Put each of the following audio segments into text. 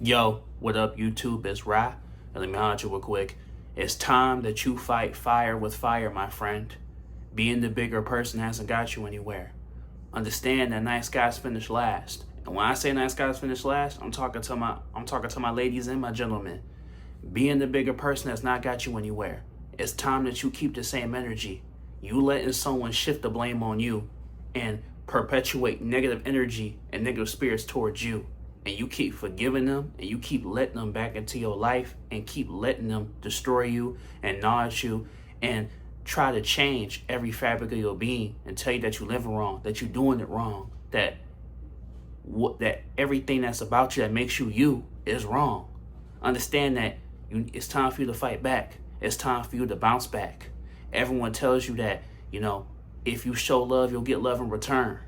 Yo, what up, YouTube? It's Ra. And let me holler at you real quick. It's time that you fight fire with fire, my friend. Being the bigger person hasn't got you anywhere. Understand that nice guys finish last. And when I say nice guys finish last, I'm talking to my ladies and my gentlemen. Being the bigger person has not got you anywhere. It's time that you keep the same energy. You letting someone shift the blame on you and perpetuate negative energy and negative spirits towards you. And you keep forgiving them and you keep letting them back into your life and keep letting them destroy you and gnaw at you and try to change every fabric of your being and tell you that you're living wrong, that you're doing it wrong, that everything that's about you that makes you you is wrong. Understand that it's time for you to fight back. It's time for you to bounce back. Everyone tells you that, if you show love, you'll get love in return.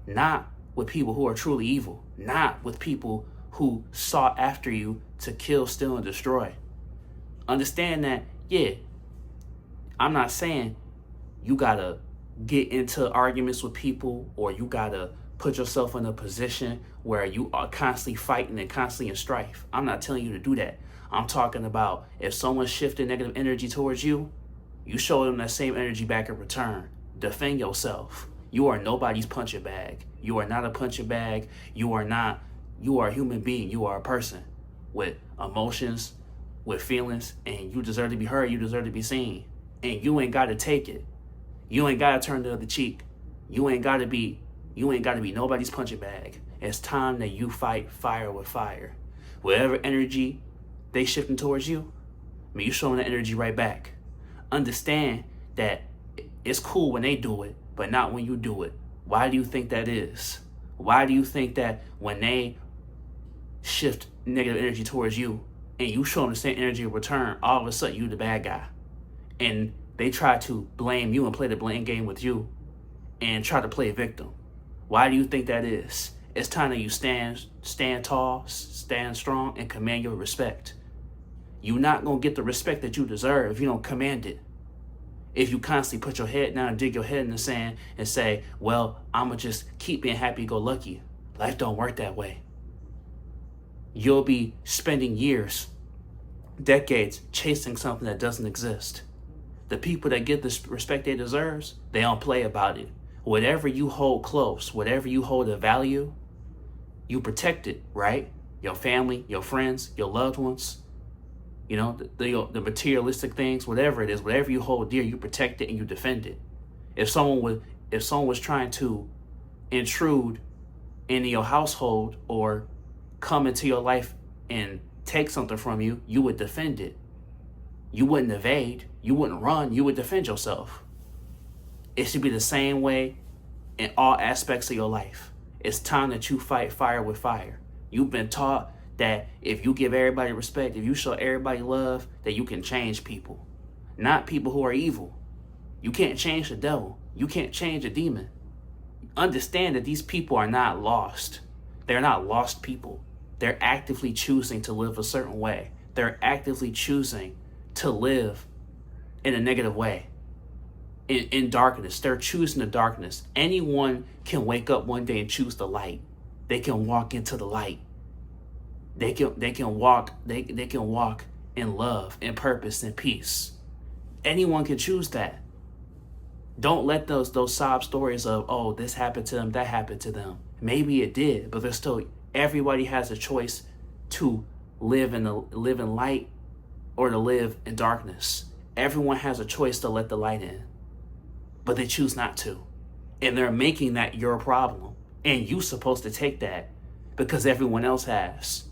Not with people who are truly evil, not with people who sought after you to kill, steal, and destroy. Understand that, I'm not saying you gotta get into arguments with people or you gotta put yourself in a position where you are constantly fighting and constantly in strife. I'm not telling you to do that. I'm talking about if someone's shifting negative energy towards you, you show them that same energy back in return. Defend yourself. You are nobody's punching bag. You are not a punching bag. You are a human being. You are a person with emotions, with feelings, and you deserve to be heard. You deserve to be seen. And you ain't got to take it. You ain't got to turn the other cheek. You ain't got to be nobody's punching bag. It's time that you fight fire with fire. Whatever energy they shifting towards you, you showing the energy right back. Understand that it's cool when they do it, but not when you do it. Why do you think that is? Why do you think that when they shift negative energy towards you and you show them the same energy in return, all of a sudden you the bad guy? And they try to blame you and play the blame game with you and try to play victim. Why do you think that is? It's time that you stand tall, stand strong, and command your respect. You're not going to get the respect that you deserve if you don't command it. If you constantly put your head down and dig your head in the sand and say, well, I'm going to just keep being happy-go-lucky. Life don't work that way. You'll be spending years, decades, chasing something that doesn't exist. The people that get the respect they deserve, they don't play about it. Whatever you hold close, whatever you hold of value, you protect it, right? Your family, your friends, your loved ones, the materialistic things, whatever it is, whatever you hold dear, you protect it and you defend it. If someone was trying to intrude into your household or come into your life and take something from you, you would defend it. You wouldn't evade, you wouldn't run, you would defend yourself. It should be the same way in all aspects of your life. It's time that you fight fire with fire. You've been taught that if you give everybody respect, if you show everybody love, that you can change people. Not people who are evil. You can't change the devil. You can't change a demon. Understand that these people are not lost. They're not lost people. They're actively choosing to live a certain way. They're actively choosing to live in a negative way. In darkness. They're choosing the darkness. Anyone can wake up one day and choose the light. They can walk into the light. They can walk in love, in purpose, in peace. Anyone can choose that. Don't let those sob stories of, oh, this happened to them, that happened to them. Maybe it did, but there's still, everybody has a choice to live in light or to live in darkness. Everyone has a choice to let the light in, but they choose not to. And they're making that your problem. And you're supposed to take that because everyone else has.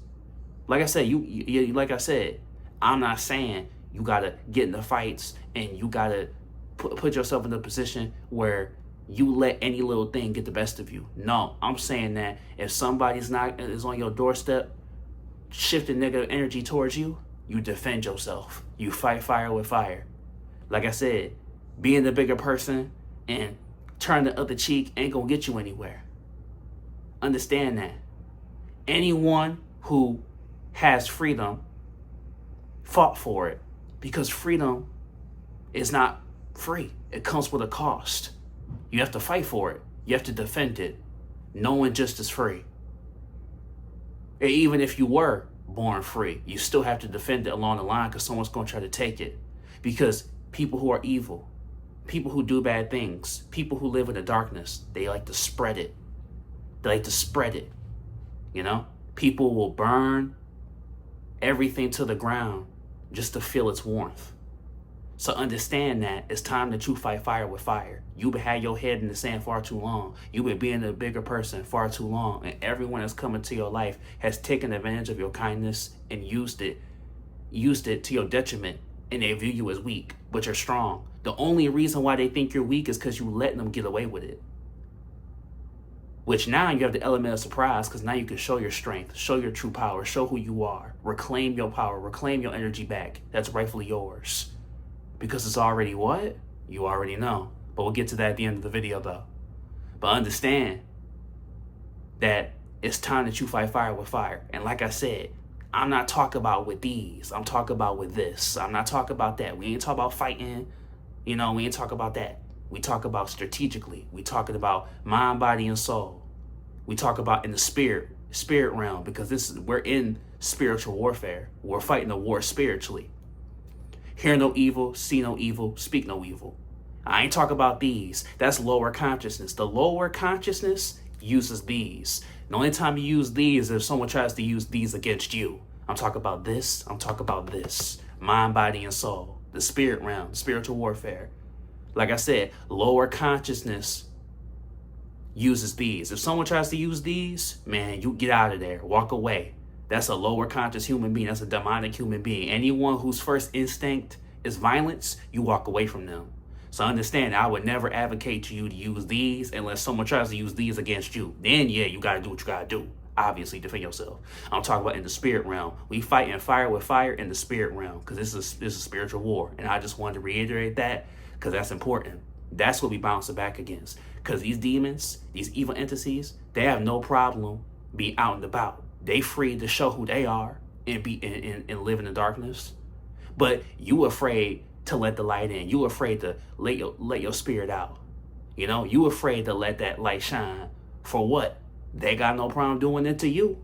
Like I said, I'm not saying you gotta get in the fights and you gotta put yourself in a position where you let any little thing get the best of you. No, I'm saying that if somebody's is on your doorstep, shifting negative energy towards you, you defend yourself. You fight fire with fire. Like I said, being the bigger person and turn the other cheek ain't gonna get you anywhere. Understand that. Anyone who has freedom fought for it, because freedom is not free. It comes with a cost. You have to fight for it. You have to defend it. No one just is free. And even if you were, born free. You still have to defend it along the line because someone's going to try to take it. Because people who are evil, people who do bad things, people who live in the darkness, they like to spread it. They like to spread it. You know, people will burn everything to the ground just to feel its warmth. So understand that it's time that you fight fire with fire. You've been had your head in the sand far too long. You've been being a bigger person far too long. And everyone that's come into your life has taken advantage of your kindness and used it to your detriment. And they view you as weak, but you're strong. The only reason why they think you're weak is because you letting them get away with it. Which now you have the element of surprise because now you can show your strength, show your true power, show who you are, reclaim your power, reclaim your energy back. That's rightfully yours. Because it's already what? You already know. But we'll get to that at the end of the video though. But understand that it's time that you fight fire with fire. And like I said, I'm not talking about with these. I'm talking about with this. I'm not talking about that. We ain't talking about fighting. You know, we ain't talking about that. We talk about strategically. We talking about mind, body, and soul. We talk about in the spirit realm because we're in spiritual warfare. We're fighting a war spiritually. Hear no evil, see no evil, speak no evil. I ain't talking about these. That's lower consciousness. The lower consciousness uses these. The only time you use these is if someone tries to use these against you. I'm talking about this. I'm talking about this. Mind, body, and soul. The spirit realm, spiritual warfare. Like I said, lower consciousness uses these. If someone tries to use these, man, you get out of there. Walk away. That's a lower conscious human being. That's a demonic human being. Anyone whose first instinct is violence, you walk away from them. So understand, I would never advocate you to use these unless someone tries to use these against you. Then, yeah, you got to do what you got to do. Obviously, defend yourself. I'm talking about in the spirit realm. We fight and fire with fire in the spirit realm because this is a spiritual war. And I just wanted to reiterate that because that's important. That's what we bounce it back against. Because these demons, these evil entities, they have no problem being out and about. They free to show who they are and be and live in the darkness. But you afraid to let the light in. You afraid to let your spirit out. You know, you afraid to let that light shine. For what? They got no problem doing it to you.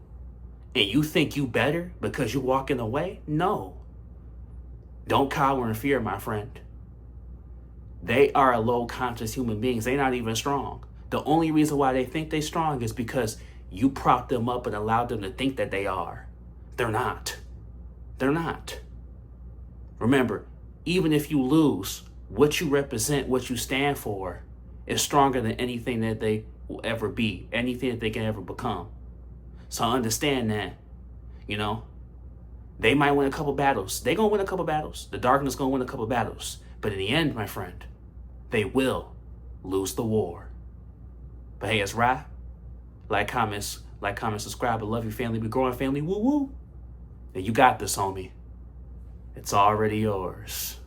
And you think you better because you walking away? No. Don't cower in fear, my friend. They are low conscious human beings. They're not even strong. The only reason why they think they're strong is because you prop them up and allowed them to think that they are. They're not. They're not. Remember, even if you lose, what you represent, what you stand for, is stronger than anything that they will ever be, anything that they can ever become. So understand that, you know, they might win a couple battles. They're going to win a couple battles. The darkness going to win a couple battles. But in the end, my friend, they will lose the war. But hey, it's Ra. Like, comment, subscribe. I love you, family. We growing, family. Woo, woo. And you got this, homie. It's already yours.